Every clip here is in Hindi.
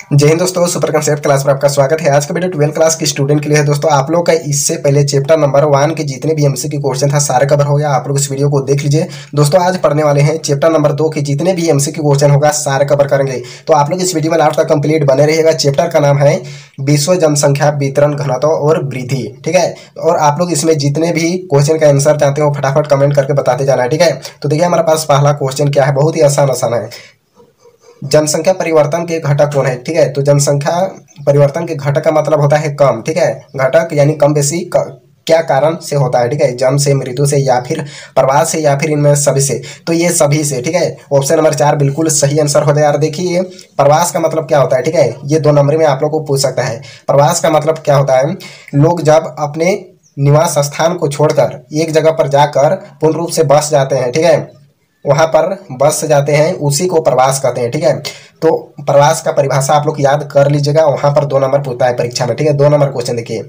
जय हिंद दोस्तों, सुपर कंसेप्ट क्लास पर आपका स्वागत है। आज का वीडियो 12th क्लास के स्टूडेंट के लिए है। दोस्तों आप लोग का इससे पहले चैप्टर नंबर 1 के जितने भी एमसीक्यू क्वेश्चन था सारे कवर हो गया। आप लोग इस वीडियो को देख लीजिए। दोस्तों आज पढ़ने वाले हैं चैप्टर नंबर 2 के जितने भी एमसीक्यू क्वेश्चन होगा सारे कवर करेंगे। तो आप लोग इस वीडियो में लास्ट तक कंप्लीट बने रहिएगा। चैप्टर का नाम है विश्व जनसंख्या वितरण घनत्व और वृद्धि। ठीक है, और आप लोग इसमें जितने भी क्वेश्चन का आंसर जानते हो फटाफट कमेंट करके बताते जाना है। ठीक है, तो देखिए हमारे पास पहला क्वेश्चन क्या है, बहुत ही आसान है। जनसंख्या परिवर्तन के घटक कौन है। ठीक है, तो जनसंख्या परिवर्तन के घटक का मतलब होता है कम। ठीक है, घटक यानी कम बेसी क्या कारण से होता है। ठीक है, जन्म से, मृत्यु से, या फिर प्रवास से, या फिर इनमें सभी से। तो ये सभी से। ठीक है, ऑप्शन नंबर 4 बिल्कुल सही आंसर हो जाए। यार देखिए प्रवास का मतलब क्या होता है। ठीक है, ये 2 नंबर में आप लोग को पूछ सकता है। प्रवास का मतलब क्या होता है, लोग जब अपने निवास स्थान को छोड़कर एक जगह पर जाकर पूर्ण रूप से बस जाते हैं। ठीक है, वहां पर बस से जाते हैं, उसी को प्रवास कहते हैं। ठीक है, तो प्रवास का परिभाषा आप लोग याद कर लीजिएगा, वहां पर 2 नंबर पूछता है परीक्षा में। ठीक है, 2 नंबर क्वेश्चन देखिए,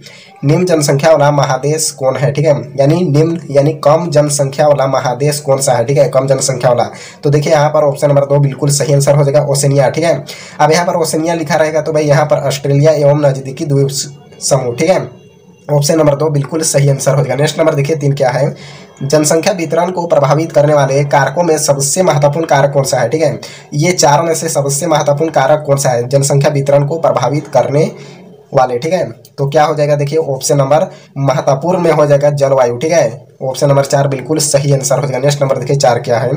निम्न जनसंख्या वाला महादेश कौन है। ठीक है, यानी निम्न यानी कम जनसंख्या वाला महादेश कौन सा है। ठीक है, कम जनसंख्या वाला। तो देखिए यहाँ पर ऑप्शन नंबर 2 बिल्कुल सही आंसर हो जाएगा, ओशनिया। ठीक है, अब यहाँ पर ओशनिया लिखा रहेगा तो भाई यहाँ पर ऑस्ट्रेलिया एवं नजदीकी द्वीप समूह। ठीक है, ऑप्शन नंबर 2 बिल्कुल सही आंसर हो जाएगा। नेक्स्ट नंबर देखिए 3 क्या है, जनसंख्या वितरण को प्रभावित करने वाले कारकों में सबसे महत्वपूर्ण कारक कौन सा है। ठीक है, ये चारों में से सबसे महत्वपूर्ण कारक कौन सा है जनसंख्या वितरण को प्रभावित करने वाले। ठीक है, तो क्या हो जाएगा, देखिए ऑप्शन नंबर महत्वपूर्ण में हो जाएगा जलवायु। ठीक है, ऑप्शन नंबर 4 बिल्कुल सही आंसर हो जाएगा। नेक्स्ट नंबर देखिए 4 क्या है,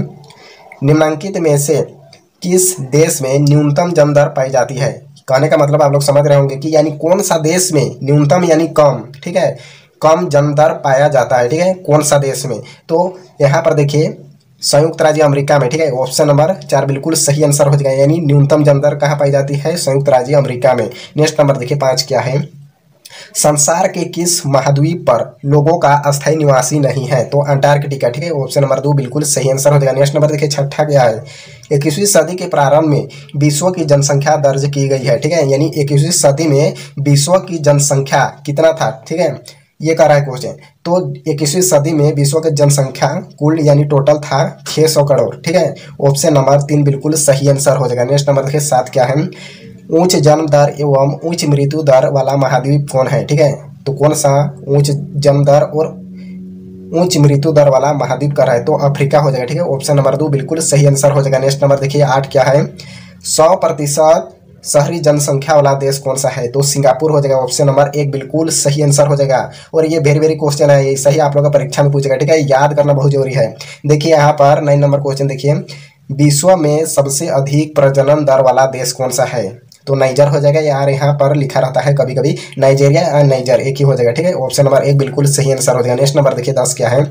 निम्नलिखित में से किस देश में न्यूनतम जन्म दर पाई जाती है। कहने का मतलब आप लोग समझ रहे होंगे कि यानी कौन सा देश में न्यूनतम यानी कम। ठीक है, कम जन्म दर पाया जाता है। ठीक है, कौन सा देश में, तो यहाँ पर देखिए संयुक्त राज्य अमेरिका में। ठीक है, ऑप्शन नंबर 4 बिल्कुल सही आंसर हो जाएगा, यानी न्यूनतम जन्म दर कहाँ पाई जाती है, संयुक्त राज्य अमेरिका में। नेक्स्ट नंबर देखिए 5 क्या है, संसार के किस महाद्वीप पर लोगों का अस्थायी निवासी नहीं है। तो अंटार्कटिका। ठीक है, ऑप्शन नंबर 2 बिल्कुल सही आंसर हो जाएगा। नेक्स्ट नंबर देखिए 6 क्या है, 21वीं सदी के प्रारंभ में विश्व की जनसंख्या दर्ज की गई है। ठीक है, यानी 21वीं सदी में विश्व की जनसंख्या कितना था। ठीक है, ये कह रहा है क्वेश्चन। तो 21वीं सदी में विश्व की जनसंख्या कुल यानी टोटल था 600 करोड़। ठीक है, ऑप्शन नंबर 3 बिल्कुल सही आंसर हो जाएगा। नेक्स्ट नंबर देखिए 7 क्या है, उच्च जन्म दर एवं उच्च मृत्यु दर वाला महाद्वीप कौन है। ठीक है, तो कौन सा उच्च जन्म दर और उच्च मृत्यु दर वाला महाद्वीप का है, तो अफ्रीका हो जाएगा। ठीक है, ऑप्शन नंबर 2 बिल्कुल सही आंसर हो जाएगा। नेक्स्ट नंबर देखिए 8 क्या है, 100% शहरी जनसंख्या वाला देश कौन सा है, तो सिंगापुर हो जाएगा। ऑप्शन नंबर 1 बिल्कुल सही आंसर हो जाएगा। और ये वेरी क्वेश्चन है, ये सही आप लोग का परीक्षा में पूछेगा। ठीक है, याद करना बहुत जरूरी है। देखिए यहाँ पर 9 नंबर क्वेश्चन देखिए, विश्व में सबसे अधिक प्रजनन दर वाला देश कौन सा है, तो नाइजर हो जाएगा। यार यहाँ पर लिखा रहता है कभी कभी नाइजेरिया या नाइजर, एक ही हो जाएगा। ठीक है, ऑप्शन नंबर 1 बिल्कुल सही आंसर हो जाएगा। नेक्स्ट नंबर देखिए 10 क्या है,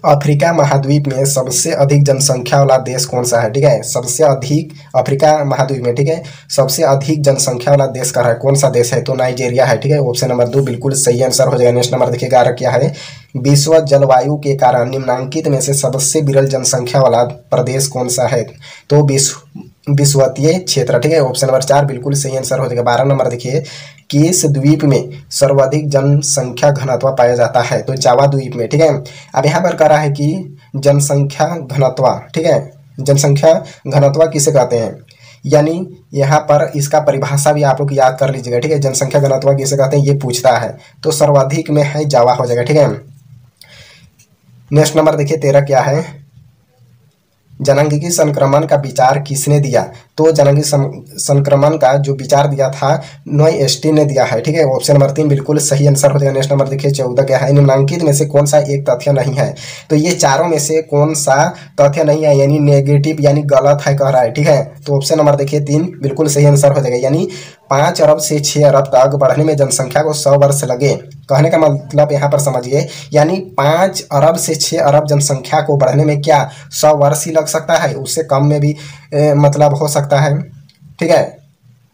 अफ्रीका महाद्वीप में सबसे अधिक जनसंख्या वाला देश कौन सा है। ठीक है, सबसे अधिक अफ्रीका महाद्वीप में। ठीक है, सबसे अधिक जनसंख्या वाला देश का है, कौन सा देश है, तो नाइजेरिया है। ठीक है, ऑप्शन नंबर 2 बिल्कुल सही आंसर हो जाएगा। नेक्स्ट नंबर देखिए 11 क्या है, विश्व जलवायु के कारण निम्नलिखित में से सबसे विरल जनसंख्या वाला प्रदेश कौन सा है, तो विषुवतीय क्षेत्र। ठीक है, ऑप्शन नंबर 4 बिल्कुल सही आंसर हो जाएगा। 12 नंबर देखिए, किस द्वीप में सर्वाधिक जनसंख्या घनत्व पाया जाता है, तो जावा द्वीप में। ठीक है, अब यहाँ पर कह रहा है कि जनसंख्या घनत्व। ठीक है, जनसंख्या घनत्व किसे कहते हैं, यानी यहाँ पर इसका परिभाषा भी आप लोग याद कर लीजिएगा। ठीक है, जनसंख्या घनत्व किसे कहते हैं ये पूछता है, तो सर्वाधिक में है जावा हो जाएगा। ठीक है, नेक्स्ट नंबर देखिए 13 क्या है, जनांगीय संक्रमण का विचार किसने दिया, तो जनांगीय संक्रमण का जो विचार दिया था नोई एस्टीन ने दिया है। ठीक है, ऑप्शन नंबर 3 बिल्कुल सही आंसर हो जाएगा। नेक्स्ट नंबर देखिए 14 क्या है, निम्नलिखित में से कौन सा एक तथ्य नहीं है, तो ये चारों में से कौन सा तथ्य नहीं है, यानी नेगेटिव यानी गलत है कह रहा है। ठीक है, तो ऑप्शन नंबर देखिए 3 बिल्कुल सही आंसर हो जाएगा, यानी 5 अरब से 6 अरब तक बढ़ने में जनसंख्या को 100 वर्ष लगे। कहने का मतलब यहाँ पर समझिए, यानी 5 अरब से 6 अरब जनसंख्या को बढ़ने में क्या 100 वर्ष ही लग सकता है, उससे कम में भी मतलब हो सकता है। ठीक है,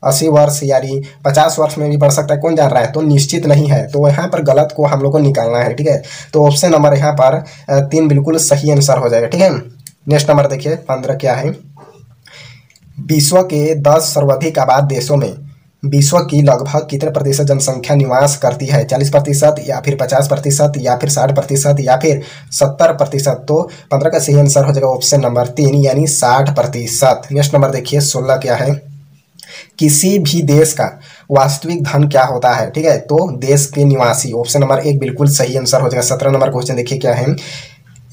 80 वर्ष यानी 50 वर्ष में भी बढ़ सकता है, कौन जान रहा है, तो निश्चित नहीं है। तो यहाँ पर गलत को हम लोग को निकालना है। ठीक है, तो ऑप्शन नंबर यहाँ पर 3 बिल्कुल सही आंसर हो जाएगा। ठीक है, नेक्स्ट नंबर देखिए 15 क्या है, विश्व के 10 सर्वाधिक आबाद देशों में विश्व की लगभग कितने प्रतिशत जनसंख्या निवास करती है, 40% या फिर 50% या फिर 60% या फिर 70%, तो 15 का सही आंसर हो जाएगा ऑप्शन नंबर 3 यानी 60%। नेक्स्ट नंबर देखिए 16 क्या है, किसी भी देश का वास्तविक धन क्या होता है, ठीक है, तो देश के निवासी। ऑप्शन नंबर 1 बिल्कुल सही आंसर हो जाएगा। 17 नंबर क्वेश्चन देखिए क्या है।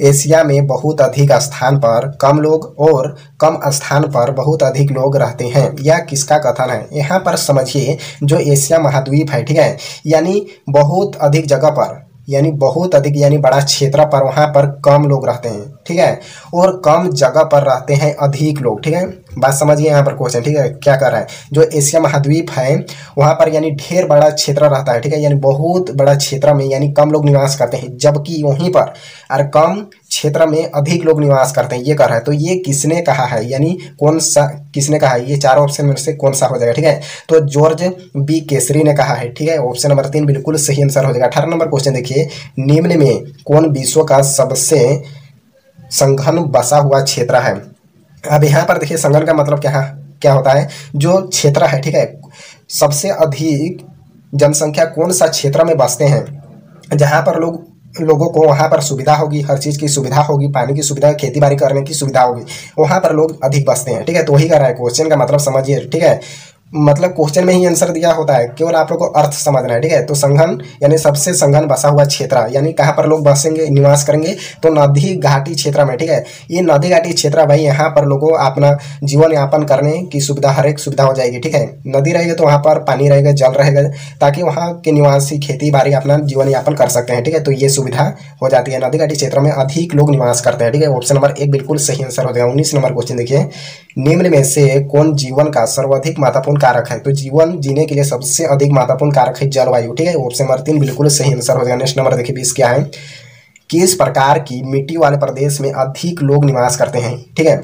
एशिया में बहुत अधिक स्थान पर कम लोग और कम स्थान पर बहुत अधिक लोग रहते हैं, यह किसका कथन है। यहाँ पर समझिए, जो एशिया महाद्वीप है, ठीक है, यानी बहुत अधिक जगह पर, यानी बहुत अधिक यानी बड़ा क्षेत्र पर वहाँ पर कम लोग रहते हैं, ठीक है, और कम जगह पर रहते हैं अधिक लोग, ठीक है। बात समझिए यहाँ पर क्वेश्चन, ठीक है, क्या कर रहा है। जो एशिया महाद्वीप है वहाँ पर यानी ढेर बड़ा क्षेत्र रहता है, ठीक है, यानी बहुत बड़ा क्षेत्र में यानी कम लोग निवास करते हैं, जबकि वहीं पर और कम क्षेत्र में अधिक लोग निवास करते हैं, ये कर रहा है। तो ये किसने कहा है, यानी कौन सा, किसने कहा है, ये चार ऑप्शन में से कौन सा हो जाएगा, ठीक है। तो जॉर्ज बी केसरी ने कहा है, ठीक है। ऑप्शन नंबर 3 बिल्कुल सही आंसर हो जाएगा। 18 नंबर क्वेश्चन देखिए, निम्न में कौन विश्व का सबसे संघन बसा हुआ क्षेत्र है। अब यहाँ पर देखिए, संघन का मतलब क्या है, क्या होता है, जो क्षेत्र है, ठीक है, सबसे अधिक जनसंख्या कौन सा क्षेत्र में बसते हैं, जहाँ पर लोगों को वहाँ पर सुविधा होगी, हर चीज़ की सुविधा होगी, पानी की सुविधा, खेती बाड़ी करने की सुविधा होगी, वहाँ पर लोग अधिक बसते हैं, ठीक है। तो वही कर रहा है क्वेश्चन का मतलब समझिए, ठीक है, मतलब क्वेश्चन में ही आंसर दिया होता है, केवल आप लोग को अर्थ समझना है, ठीक है। तो संघन यानी सबसे संघन बसा हुआ क्षेत्र, यानी कहाँ पर लोग बसेंगे, निवास करेंगे, तो नदी घाटी क्षेत्र में, ठीक है। ये नदी घाटी क्षेत्र भाई, यहाँ पर लोगों अपना जीवन यापन करने की सुविधा, हर एक सुविधा हो जाएगी, ठीक है। नदी रहेगी तो वहाँ पर पानी रहेगा, जल रहेगा, ताकि वहाँ के निवासी खेती बाड़ी अपना जीवन यापन कर सकते हैं, ठीक है। तो ये सुविधा हो जाती है, नदी घाटी क्षेत्र में अधिक लोग निवास करते हैं, ठीक है। ऑप्शन नंबर 1 बिल्कुल सही आंसर हो जाएगा। 19 नंबर क्वेश्चन देखिए, निम्न में से कौन जीवन का सर्वाधिक महत्वपूर्ण कारक है। तो जीवन जीने के लिए सबसे अधिक महत्वपूर्ण कारक है जलवायु, ठीक है। ऑप्शन नंबर 3 बिल्कुल सही आंसर हो जाएगा। नेक्स्ट नंबर देखिए 20 क्या है, किस प्रकार की मिट्टी वाले प्रदेश में अधिक लोग निवास करते हैं, ठीक है,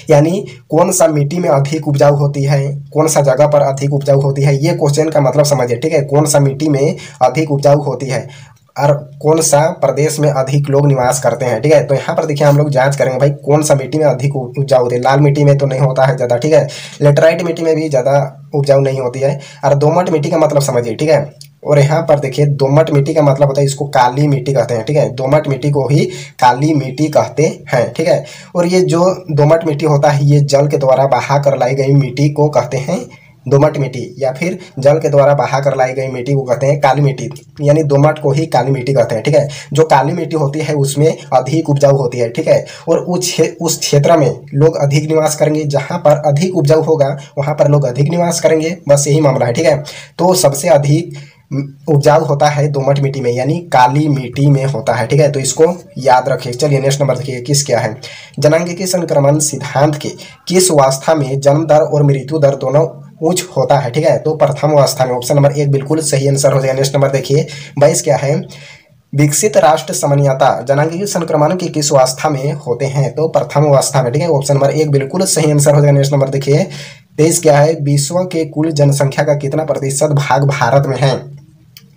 यानी कौन सा मिट्टी में अधिक उपजाऊ होती है, कौन सा जगह पर अधिक उपजाऊ होती है, ये क्वेश्चन का मतलब समझिए, ठीक है। कौन सा मिट्टी में अधिक उपजाऊ होती है और कौन सा प्रदेश में अधिक लोग निवास करते हैं, ठीक है। तो यहाँ पर देखिए, हम लोग जांच करेंगे भाई, कौन सा मिट्टी में अधिक उपजाऊ होती है। लाल मिट्टी में तो नहीं होता है ज़्यादा, ठीक है। लेटराइट मिट्टी में भी ज़्यादा उपजाऊ नहीं होती है। और दोमट मिट्टी का मतलब समझिए, ठीक है। और यहाँ पर देखिए, दोमट मिट्टी का मतलब होता है, इसको काली मिट्टी कहते हैं, ठीक है। दोमट मिट्टी को ही काली मिट्टी कहते हैं, ठीक है। और ये जो दोमट मिट्टी होता है, ये जल के द्वारा बहा कर लाई गई मिट्टी को कहते हैं दोमट मिट्टी, या फिर जल के द्वारा बहा कर लाई गई मिट्टी को कहते हैं काली मिट्टी, यानी दोमट को ही काली मिट्टी कहते हैं, ठीक है। जो काली मिट्टी होती है उसमें अधिक उपजाऊ होती है, ठीक है। और उस क्षेत्र में लोग अधिक निवास करेंगे, जहाँ पर अधिक उपजाऊ होगा वहाँ पर लोग अधिक निवास करेंगे, बस यही मामला है, ठीक है। तो सबसे अधिक उपजाऊ होता है दोमट मिट्टी में, यानी काली मिट्टी में होता है, ठीक है। तो इसको याद रखिए। चलिए नेक्स्ट नंबर देखिए, किस क्या है, जनांगीय संक्रमण सिद्धांत के किस अवस्था में जन्म दर और मृत्यु दर दोनों उच्च होता है, ठीक है। तो प्रथम अवस्था में। ऑप्शन नंबर 1 बिल्कुल सही आंसर हो जाएगा। नेक्स्ट नंबर देखिए 22 क्या है, विकसित राष्ट्र सामान्यता जनांगीय संक्रमण की किस अवस्था में होते हैं। तो प्रथम अवस्था में, ठीक है। ऑप्शन नंबर 1 बिल्कुल सही आंसर हो जाएगा। नेक्स्ट नंबर देखिए 23 क्या है, विश्व के कुल जनसंख्या का कितना प्रतिशत भाग भारत में है।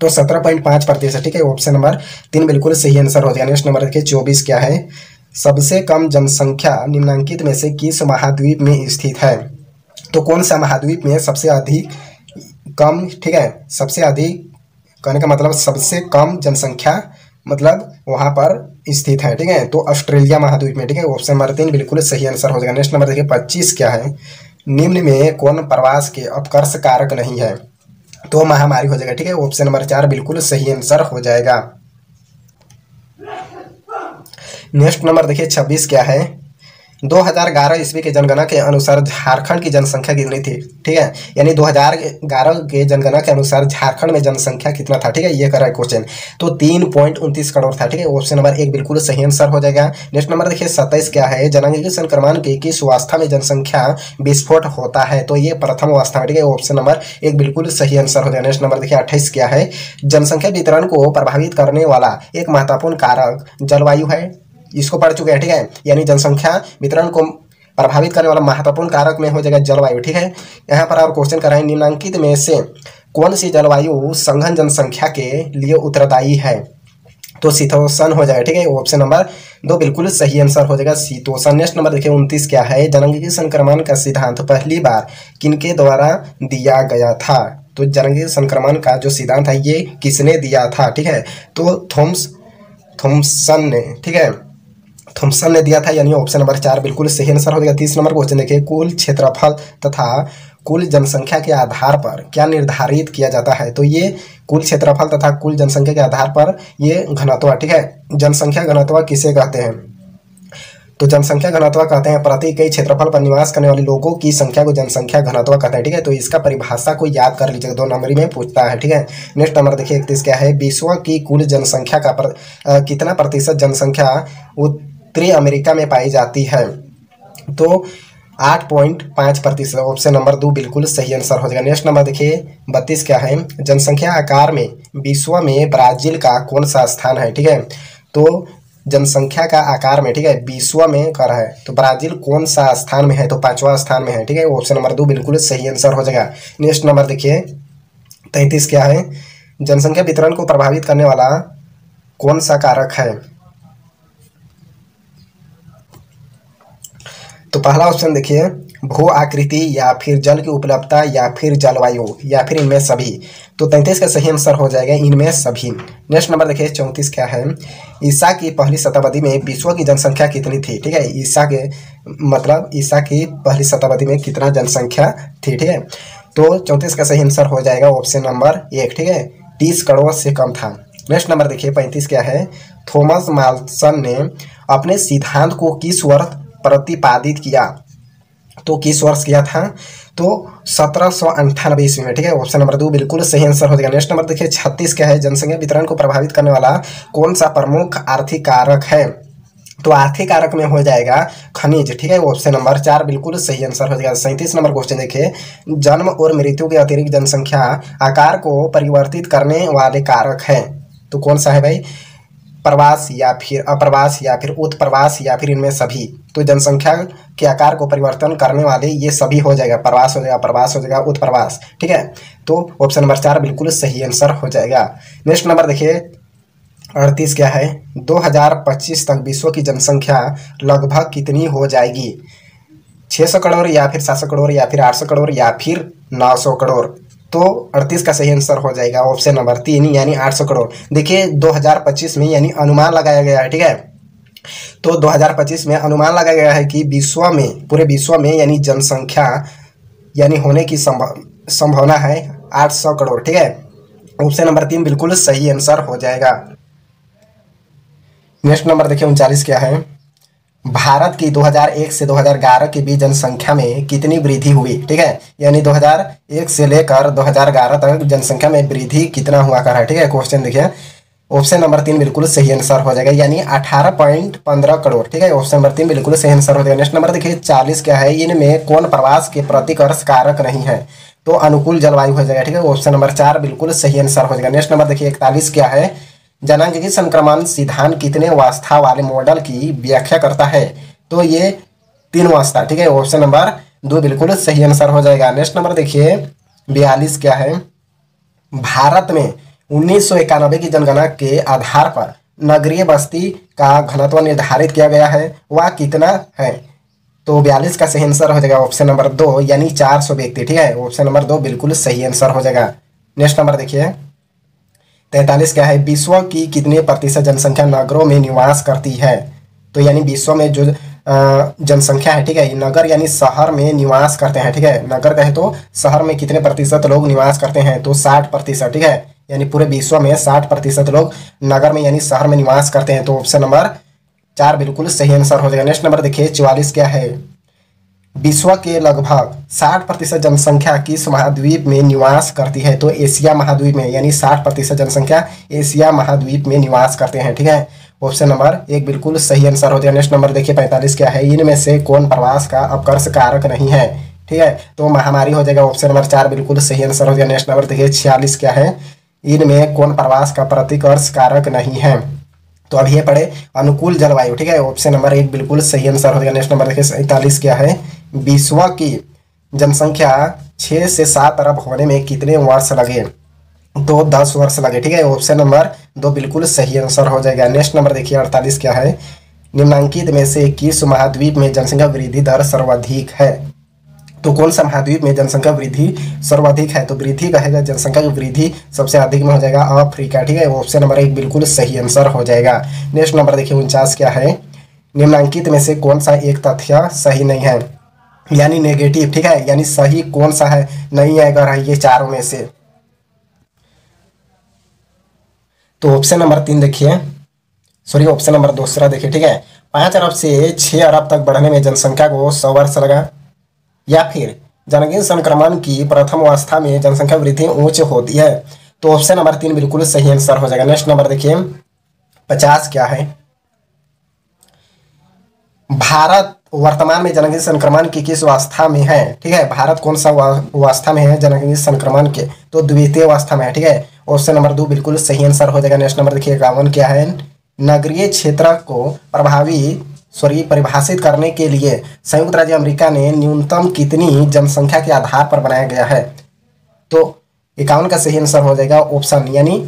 तो 17.5%, ठीक है। ऑप्शन नंबर 3 बिल्कुल सही आंसर हो जाएगा। नेक्स्ट नंबर देखिए 24 क्या है, सबसे कम जनसंख्या निम्नलिखित में से किस महाद्वीप में स्थित है। तो कौन सा महाद्वीप में सबसे अधिक कम, ठीक है, सबसे अधिक कहने का मतलब सबसे कम जनसंख्या मतलब वहाँ पर स्थित है, ठीक है। तो ऑस्ट्रेलिया महाद्वीप में, ठीक है। ऑप्शन नंबर 3 बिल्कुल सही आंसर हो जाएगा। नेक्स्ट नंबर देखिए 25 क्या है, निम्न में कौन प्रवास के अपकर्ष कारक नहीं है। तो महामारी हो जाएगा, ठीक है। ऑप्शन नंबर 4 बिल्कुल सही आंसर हो जाएगा। नेक्स्ट नंबर देखिए 26 क्या है, 2011 ईस्वी के जनगणना के अनुसार झारखंड की जनसंख्या कितनी थी, ठीक है। यानी 2011 के जनगणना के अनुसार झारखंड में जनसंख्या कितना था, ठीक है। ये कर रहा है क्वेश्चन। तो 3.29 करोड़ था, ठीक है। ऑप्शन नंबर 1 बिल्कुल सही आंसर हो जाएगा। नेक्स्ट नंबर देखिए 27 क्या है, जनांगीय संक्रमण के किस अवस्था में जनसंख्या विस्फोट होता है। तो ये प्रथम अवस्था में, ठीक है। ऑप्शन नंबर 1 बिल्कुल सही आंसर हो जाएगा। नेक्स्ट नंबर देखिए 28 क्या है, जनसंख्या वितरण को प्रभावित करने वाला एक महत्वपूर्ण कारक जलवायु है। इसको पढ़ चुके हैं, ठीक है। यानी जनसंख्या वितरण को प्रभावित करने वाला महत्वपूर्ण कारक में हो जाएगा जलवायु, ठीक है। यहाँ पर और क्वेश्चन कर रहे हैं, निम्नलिखित में से कौन सी जलवायु संघन जनसंख्या के लिए उत्तरदायी है। तो शीतोष्ण हो जाएगा, ठीक है। ऑप्शन नंबर 2 बिल्कुल सही आंसर हो जाएगा, शीतोष्ण। नेक्स्ट नंबर देखिए 29 क्या है, जनांगीय संक्रमण का सिद्धांत पहली बार किनके द्वारा दिया गया था। तो जनांगीय संक्रमण का जो सिद्धांत है ये किसने दिया था, ठीक है। तो थॉमसन ने, ठीक है, थॉमसन ने दिया था, यानी ऑप्शन नंबर 4 बिल्कुल सही आंसर हो जाएगा। 30 नंबर क्वेश्चन देखिए, कुल क्षेत्रफल तथा कुल जनसंख्या के आधार पर क्या निर्धारित किया जाता है? तो ये कुल क्षेत्रफल तथा कुल जनसंख्या के आधार पर ये घनत्व, ठीक है। जनसंख्या घनत्व किसे कहते हैं? तो जनसंख्या घनत्व कहते हैं प्रति इकाई क्षेत्रफल पर निवास करने वाले लोगों की संख्या को जनसंख्या घनत्व कहते हैं, ठीक है। तो इसका परिभाषा को याद कर लीजिएगा, 2 नंबरी में पूछता है, ठीक है। नेक्स्ट नंबर देखिए 31 क्या है? विश्व की कुल जनसंख्या का कितना प्रतिशत जनसंख्या उत्तरी अमेरिका में पाई जाती है? तो 8.5%। ऑप्शन नंबर 2 बिल्कुल सही आंसर हो जाएगा। नेक्स्ट नंबर देखिए 32 क्या है? जनसंख्या आकार में विश्व में ब्राजील का कौन सा स्थान है? ठीक है। तो जनसंख्या का आकार में, ठीक है, विश्व में कर है तो ब्राजील कौन सा स्थान में है? तो 5वां स्थान में है, ठीक है। ऑप्शन नंबर 2 बिल्कुल सही आंसर हो जाएगा। नेक्स्ट नंबर देखिए 33 क्या है? जनसंख्या वितरण को प्रभावित करने वाला कौन सा कारक है? तो पहला ऑप्शन देखिए भू आकृति या फिर जल की उपलब्धता या फिर जलवायु या फिर इनमें सभी। तो 33 का सही आंसर हो जाएगा इनमें सभी। नेक्स्ट नंबर देखिए 34 क्या है? ईसा की पहली शताब्दी में विश्व की जनसंख्या कितनी थी? ठीक है, ईसा की पहली शताब्दी में कितना जनसंख्या थी? ठीक है, तो 34 का सही आंसर हो जाएगा ऑप्शन नंबर 1, ठीक है, 30 करोड़ से कम था। नेक्स्ट नंबर देखिए 35 क्या है? थॉमस माल्सन ने अपने सिद्धांत को किस वर्ष प्रतिपादित किया? तो किस वर्ष किया था? तो 1798 ईस्वी में, ठीक है। ऑप्शन नंबर 2 बिल्कुल सही आंसर हो जाएगा। नेक्स्ट नंबर देखिए 36 क्या है? जनसंख्या वितरण को प्रभावित करने वाला कौन सा प्रमुख आर्थिक कारक है? तो आर्थिक कारक में हो जाएगा खनिज, ठीक है। ऑप्शन नंबर 4 बिल्कुल सही आंसर हो जाएगा। 37 नंबर क्वेश्चन देखिए जन्म और मृत्यु के अतिरिक्त जनसंख्या आकार को परिवर्तित करने वाले कारक है। तो कौन सा है भाई? प्रवास या फिर अप्रवास या फिर उत्प्रवास या फिर इनमें सभी। तो जनसंख्या के आकार को परिवर्तन करने वाले ये सभी हो जाएगा, प्रवास हो जाएगा, प्रवास हो जाएगा, उत्प्रवास, ठीक है। तो ऑप्शन नंबर 4 बिल्कुल सही आंसर हो जाएगा। नेक्स्ट नंबर देखिए 38 क्या है? 2025 तक विश्व की जनसंख्या लगभग कितनी हो जाएगी? 600 करोड़ या फिर 700 करोड़ या फिर 800 करोड़ या फिर 900 करोड़। तो 38 का सही आंसर हो जाएगा ऑप्शन नंबर 3 यानी 800 करोड़। देखिए 2025 में यानी अनुमान लगाया गया है, ठीक है। तो 2025 में अनुमान लगाया गया है कि विश्व में, पूरे विश्व में यानी जनसंख्या यानी होने की संभावना है 800 करोड़, ठीक है। ऑप्शन नंबर 3 बिल्कुल सही आंसर हो जाएगा। नेक्स्ट नंबर देखिए 39 क्या है? भारत की 2001 से 2011 के बीच जनसंख्या में कितनी वृद्धि हुई? ठीक है, यानी 2001 से लेकर 2011 तक जनसंख्या में वृद्धि कितना हुआ कर है? ठीक है, क्वेश्चन देखिए ऑप्शन नंबर 3 बिल्कुल सही आंसर हो जाएगा यानी 18.15 करोड़, ठीक है। ऑप्शन नंबर 3 बिल्कुल सही आंसर हो जाएगा। नेक्स्ट नंबर देखिए 40 क्या है? इनमें कौन प्रवास के प्रतिकर्ष कारक नहीं है? तो अनुकूल जलवायु हो जाएगा, ठीक है। ऑप्शन नंबर 4 बिल्कुल सही आंसर हो जाएगा। नेक्स्ट नंबर देखिए 41 क्या है? जनांगीय संक्रमण सिद्धांत कितने अवस्था वाले मॉडल की व्याख्या करता है? तो ये 3 अवस्था, ठीक है। ऑप्शन नंबर 2 बिल्कुल सही आंसर हो जाएगा। नेक्स्ट नंबर देखिए 42 क्या है? भारत में 1991 की जनगणना के आधार पर नगरीय बस्ती का घनत्व निर्धारित किया गया है, वह कितना है? तो 42 का सही आंसर हो जाएगा ऑप्शन नंबर 2 यानी 400 व्यक्ति, ठीक है। ऑप्शन नंबर 2 बिल्कुल सही आंसर हो जाएगा। नेक्स्ट नंबर देखिए 43 क्या है? विश्व की कितने प्रतिशत जनसंख्या नगरों में निवास करती है? तो यानी विश्व में जो जनसंख्या है, ठीक है, नगर यानी शहर में निवास करते हैं, ठीक है। नगर कहे तो शहर में कितने प्रतिशत लोग निवास करते हैं? तो 60%, ठीक है। यानी पूरे विश्व में 60% लोग नगर में यानी शहर में निवास करते हैं। तो ऑप्शन नंबर 4 बिल्कुल सही आंसर हो जाएगा। नेक्स्ट नंबर देखिए 44 क्या है? विश्व के लगभग 60% जनसंख्या किस महाद्वीप में निवास करती है? तो एशिया महाद्वीप में, यानी 60% जनसंख्या एशिया महाद्वीप में निवास करते हैं, ठीक है। ऑप्शन नंबर 1 बिल्कुल सही आंसर हो जाएगा। नेक्स्ट नंबर देखिए 45 क्या है? इनमें से कौन प्रवास का अपकर्ष कारक नहीं है? ठीक है, तो महामारी हो जाएगा। ऑप्शन नंबर 4 बिल्कुल सही आंसर हो जाएगा। नेक्स्ट नंबर देखिए 46 क्या है? इनमें कौन प्रवास का प्रतिकर्ष कारक नहीं है? तो अब ये पढ़े अनुकूल जलवायु, ठीक है। ऑप्शन नंबर 1 बिल्कुल सही आंसर हो जाएगा। नेक्स्ट नंबर देखिए 47 क्या है? विश्व की जनसंख्या 6 से 7 अरब होने में कितने वर्ष लगे? तो 10 वर्ष लगे, ठीक है। ऑप्शन नंबर 2 बिल्कुल सही आंसर हो जाएगा। नेक्स्ट नंबर देखिए 48 क्या है? निम्नलिखित में से किस महाद्वीप में जनसंख्या वृद्धि दर सर्वाधिक है? तो कौन सा महाद्वीप में जनसंख्या वृद्धि सर्वाधिक है? तो वृद्धि कहेगा जनसंख्या की वृद्धि सबसे अधिक में हो जाएगा अफ्रीका, ठीक है। ऑप्शन नंबर 1 बिल्कुल सही आंसर हो जाएगा। नेक्स्ट नंबर देखिए 49 क्या है? निम्नलिखित में से कौन सा एक तथ्य सही नहीं है? यानी नेगेटिव, ठीक है, यानी सही कौन सा है, नहीं आएगा रहा ये चारों में से। तो ऑप्शन नंबर 3 देखिए, सॉरी ऑप्शन नंबर दूसरा देखिए, ठीक है। 5 अरब से 6 अरब तक बढ़ने में जनसंख्या को 100 वर्ष लगा, या फिर जनसंख्या संक्रमण की प्रथम अवस्था में जनसंख्या वृद्धि उच्च होती है। तो ऑप्शन नंबर 3 बिल्कुल सही आंसर हो जाएगा। नेक्स्ट नंबर देखिए 50 क्या है, भारत वर्तमान में जनसंख्या संक्रमण की किस अवस्था में है, ठीक है, भारत कौन सा अवस्था में है जनसंख्या संक्रमण के, तो द्वितीय अवस्था में है, ठीक है। ऑप्शन नंबर 2 बिल्कुल सही आंसर हो जाएगा। नेक्स्ट नंबर देखिए 51 क्या है, नगरीय क्षेत्र को परिभाषित करने के लिए संयुक्त राज्य अमेरिका ने न्यूनतम कितनी जनसंख्या के आधार पर बनाया गया है। तो 51 का सही आंसर हो जाएगा ऑप्शन यानी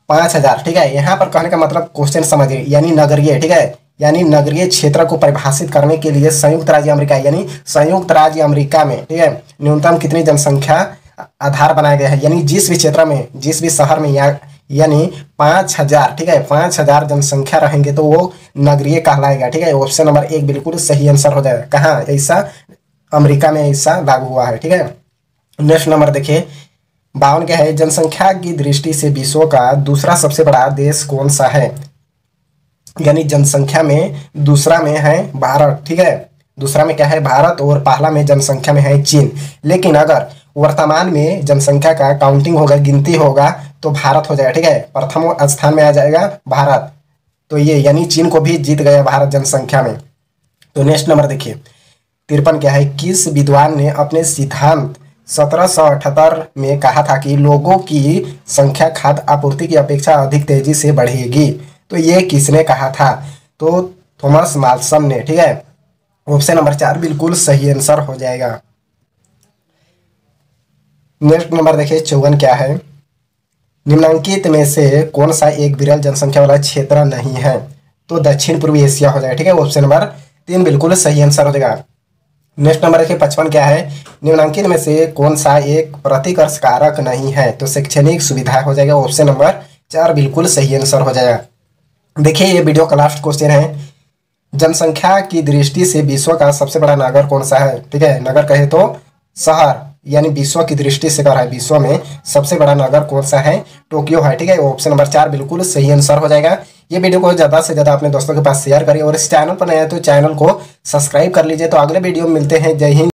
5000, ठीक है। यहाँ पर कहने का मतलब क्वेश्चन समझिए, यानी नगरीय, ठीक है, यानी नगरीय क्षेत्र को परिभाषित करने के लिए संयुक्त राज्य अमेरिका यानी संयुक्त राज्य अमेरिका में, ठीक है, न्यूनतम कितनी जनसंख्या आधार बनाया गया है, यानी जिस भी क्षेत्र में, जिस भी शहर में यानी 5000, ठीक है, 5000 जनसंख्या रहेंगे तो वो नगरीय कहलाएगा, ठीक है। ऑप्शन नंबर 1 बिल्कुल सही आंसर हो जाएगा। कहाँ ऐसा, अमेरिका में ऐसा लागू हुआ है, ठीक है। नेक्स्ट नंबर देखिए 52 क्या है, जनसंख्या की दृष्टि से विश्व का दूसरा सबसे बड़ा देश कौन सा है, यानी जनसंख्या में दूसरा में है भारत, ठीक है, दूसरा में क्या है भारत, और पहला में जनसंख्या में है चीन। लेकिन अगर वर्तमान में जनसंख्या का काउंटिंग होगा, गिनती होगा, तो भारत हो जाएगा, ठीक है, प्रथम स्थान में आ जाएगा भारत। तो ये यानी चीन को भी जीत गया भारत जनसंख्या में। तो नेक्स्ट नंबर देखिए 53 क्या है, किस विद्वान ने अपने सिद्धांत 1778 में कहा था कि लोगों की संख्या खाद्य आपूर्ति की अपेक्षा अधिक तेजी से बढ़ेगी। तो ये किसने कहा था, तो थॉमस मॉल्सन ने, ठीक है। ऑप्शन नंबर 4 बिल्कुल सही आंसर हो जाएगा। नेक्स्ट नंबर देखिए 54 क्या है, निम्नलिखित में से कौन सा एक विरल जनसंख्या वाला क्षेत्र नहीं है, तो दक्षिण पूर्वी एशिया हो जाएगा, ठीक है। ऑप्शन नंबर 3 बिल्कुल सही आंसर हो जाएगा। नेक्स्ट नंबर देखिए 55 क्या है, निम्नलिखित में से कौन सा एक प्रतिकर्ष कारक नहीं है, तो शैक्षणिक सुविधा हो जाएगा। ऑप्शन नंबर 4 बिल्कुल सही आंसर हो जाएगा। देखिए ये वीडियो का लास्ट क्वेश्चन है, जनसंख्या की दृष्टि से विश्व का सबसे बड़ा नगर कौन सा है, ठीक है, नगर कहे तो शहर, यानी विश्व की दृष्टि से कर रहा है, विश्व में सबसे बड़ा नगर कौन सा है, टोक्यो है, ठीक है। ऑप्शन नंबर 4 बिल्कुल सही आंसर हो जाएगा। ये वीडियो को ज़्यादा से ज़्यादा अपने दोस्तों के पास शेयर करिए, और इस चैनल पर नया है तो चैनल को सब्सक्राइब कर लीजिए। तो अगले वीडियो में मिलते हैं। जय हिंद।